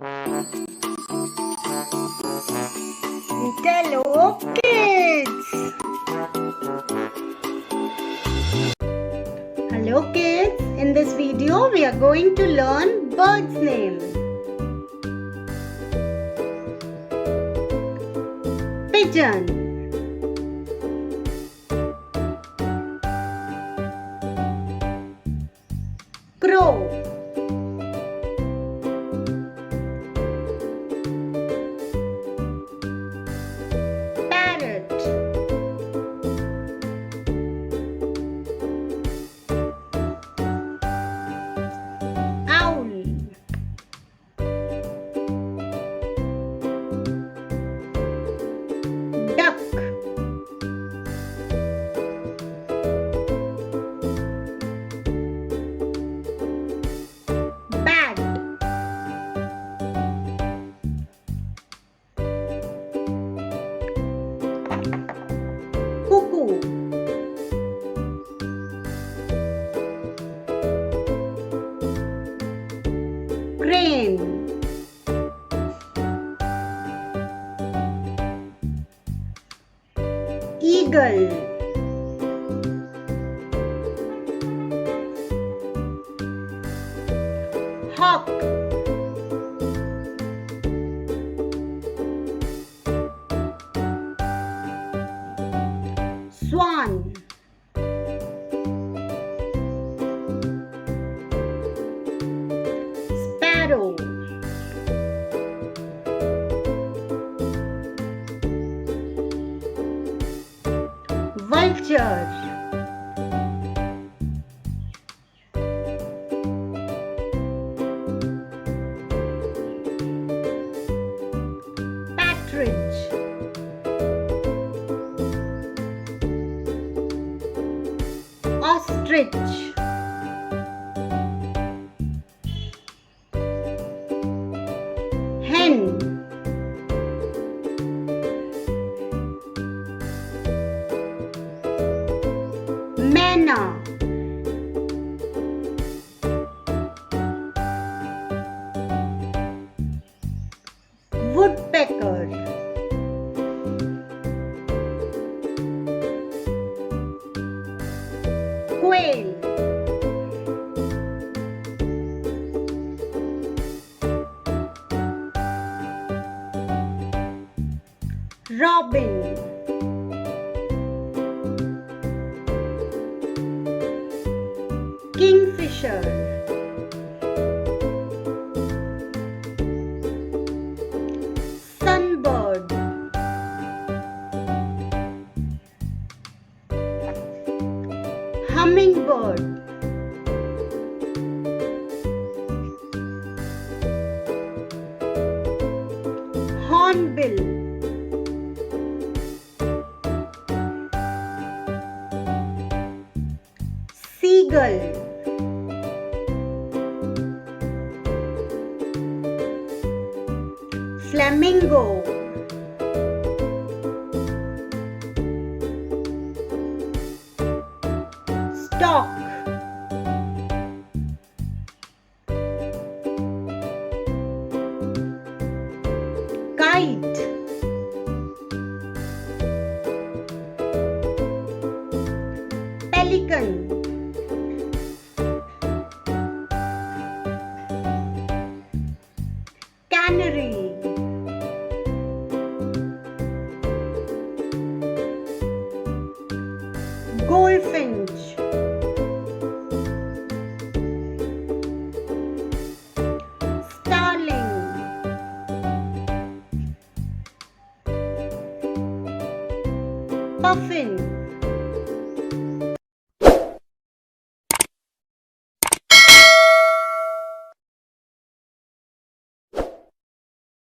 Intello kids. Hello kids, in this video we are going to learn birds' name. Pigeon, crow, parrot, owl, duck, bat, cuckoo, crane, eagle, hawk, swan, sparrow, vulture, partridge, ostrich, hen, mynah, woodpecker, quail, robin, kingfisher, sunbird, hummingbird, hornbill, seagull, flamingo, stork, kite, pelican, canary, goldfinch, starling, puffin,